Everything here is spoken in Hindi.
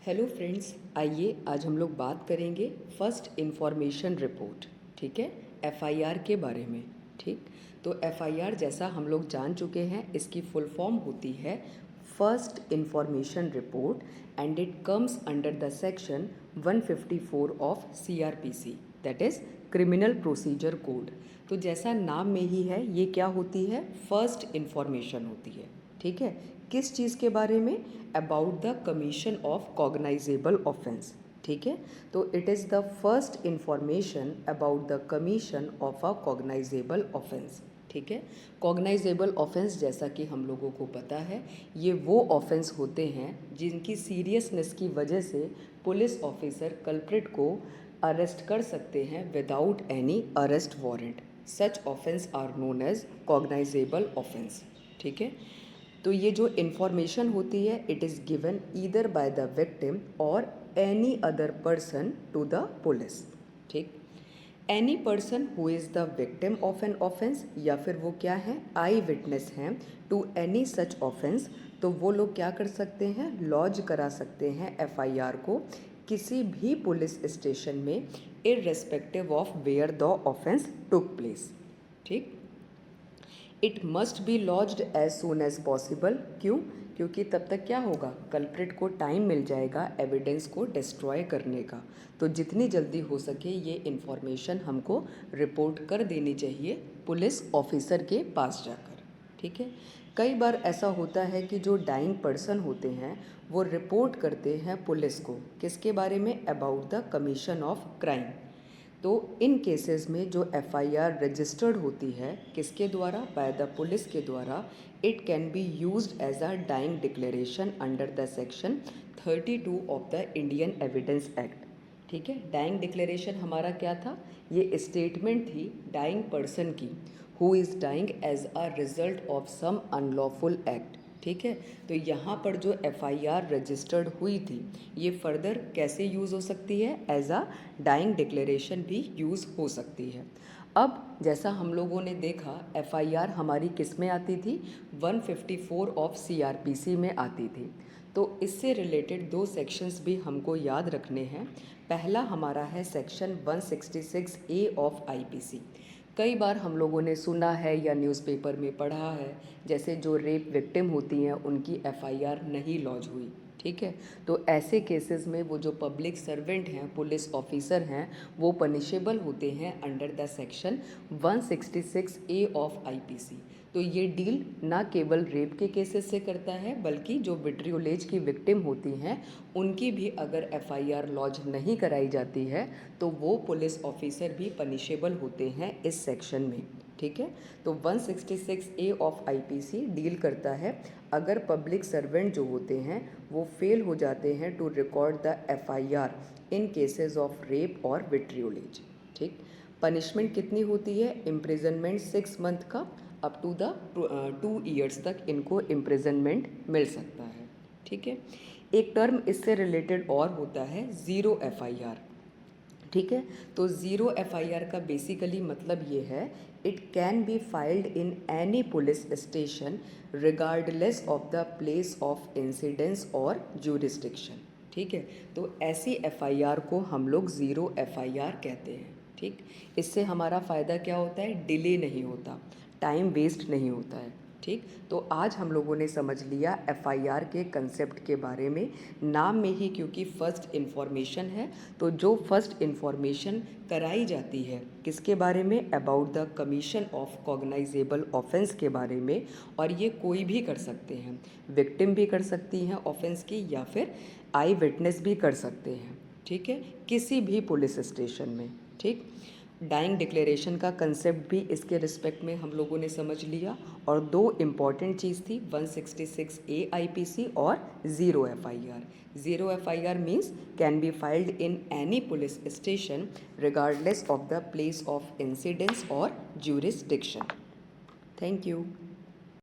हेलो फ्रेंड्स, आइए आज हम लोग बात करेंगे फर्स्ट इन्फॉर्मेशन रिपोर्ट। ठीक है, एफआईआर के बारे में। ठीक, तो एफआईआर जैसा हम लोग जान चुके हैं, इसकी फुल फॉर्म होती है first information report and it comes under the section 154 of CrPC, that is criminal procedure code. तो जैसा नाम में ही है, ये क्या होती है? फर्स्ट इन्फॉर्मेशन होती है। ठीक है, किस चीज़ के बारे में? About the commission of cognisable offence. ठीक है, तो it is the first information about the commission of a cognisable offence. ठीक है, कॉग्नाइजेबल ऑफेंस जैसा कि हम लोगों को पता है, ये वो ऑफेंस होते हैं जिनकी सीरियसनेस की वजह से पुलिस ऑफिसर कल्प्रिट को अरेस्ट कर सकते हैं without any arrest warrant. Such offence are known as cognizable offence. ठीक है, तो ये जो इन्फॉर्मेशन होती है, it is given either by the victim और any other person to the police. ठीक, any person who is the victim of an offence, या फिर वो क्या है? आई विटनेस हैं टू एनी सच ऑफेंस, तो वो लोग क्या कर सकते हैं? लॉज करा सकते हैं एफआईआर को किसी भी पुलिस स्टेशन में, irrespective of where the offence took place. ठीक, it must be lodged as soon as possible. क्यों? क्योंकि तब तक क्या होगा? कल्प्रिट को टाइम मिल जाएगा एविडेंस को डिस्ट्रॉय करने का। तो जितनी जल्दी हो सके ये इन्फॉर्मेशन हमको रिपोर्ट कर देनी चाहिए पुलिस ऑफिसर के पास जाकर। ठीक है, कई बार ऐसा होता है कि जो डाइंग पर्सन होते हैं वो रिपोर्ट करते हैं पुलिस को, किसके बारे में? About the commission of crime. तो इन केसेस में जो एफआईआर रजिस्टर्ड होती है, किसके द्वारा? बाय द पुलिस के द्वारा, it can be used as a dying declaration under the section 32 of the Indian Evidence Act. ठीक है, डाइंग डिक्लेरेशन हमारा क्या था? ये स्टेटमेंट थी डाइंग पर्सन की, who is dying as a result of some unlawful act. ठीक है, तो यहाँ पर जो एफआईआर रजिस्टर्ड हुई थी, ये फर्दर कैसे यूज़ हो सकती है? एज अ डाइंग डिक्लेरेशन भी यूज़ हो सकती है। अब जैसा हम लोगों ने देखा, एफआईआर हमारी किस में आती थी? 154 ऑफ सीआरपीसी में आती थी। तो इससे रिलेटेड दो सेक्शंस भी हमको याद रखने हैं। पहला हमारा है सेक्शन 166 ए ऑफ आईपीसी। कई बार हम लोगों ने सुना है या न्यूज़पेपर में पढ़ा है, जैसे जो रेप विक्टिम होती हैं उनकी एफआईआर नहीं लॉन्च हुई। ठीक है, तो ऐसे केसेस में वो जो पब्लिक सर्वेंट हैं, पुलिस ऑफिसर हैं, वो पनिशेबल होते हैं under the section 166 A of IPC. तो ये डील ना केवल रेप के केसेस से करता है, बल्कि जो विट्रियोलेज की विक्टिम होती हैं उनकी भी अगर एफआईआर लॉन्च नहीं कराई जाती है तो वो पुलिस ऑफिसर भी पनिशेबल होते हैं इस सेक्शन में। ठीक है, तो 166 ए ऑफ आईपीसी डील करता है अगर पब्लिक सर्वेंट जो होते हैं वो फेल हो जाते हैं to record the FIR in cases of rape और विट्रियोलेज। ठीक, पनिशमेंट कितनी होती है? इम्प्रिजनमेंट 6 मंथ का अप टू द 2 ईयर्स तक इनको इम्प्रिजनमेंट मिल सकता है। ठीक है, एक टर्म इससे रिलेटेड और होता है ज़ीरो एफआईआर। ठीक है, तो ज़ीरो एफआईआर का बेसिकली मतलब ये है, it can be filed in any police station regardless of the place of incidence और ज्यूरिस्डिक्शन। ठीक है, तो ऐसी एफआईआर को हम लोग ज़ीरो एफआईआर कहते हैं। ठीक, इससे हमारा फ़ायदा क्या होता है? डिले नहीं होता, टाइम वेस्ट नहीं होता है। ठीक, तो आज हम लोगों ने समझ लिया एफआईआर के कंसेप्ट के बारे में। नाम में ही क्योंकि फर्स्ट इन्फॉर्मेशन है, तो जो फर्स्ट इन्फॉर्मेशन कराई जाती है किसके बारे में? About the commission of cognisable offence के बारे में। और ये कोई भी कर सकते हैं, विक्टिम भी कर सकती हैं ऑफेंस की, या फिर आई विटनेस भी कर सकते हैं। ठीक है, किसी भी पुलिस स्टेशन में। ठीक, डाइंग डिक्लेरेशन का कंसेप्ट भी इसके रिस्पेक्ट में हम लोगों ने समझ लिया। और दो इम्पॉर्टेंट चीज़ थी 166 ए आईपीसी और zero FIR. Zero FIR means can be filed in any police station regardless of the place of incidence और ज्यूरिस्डिक्शन। Thank you.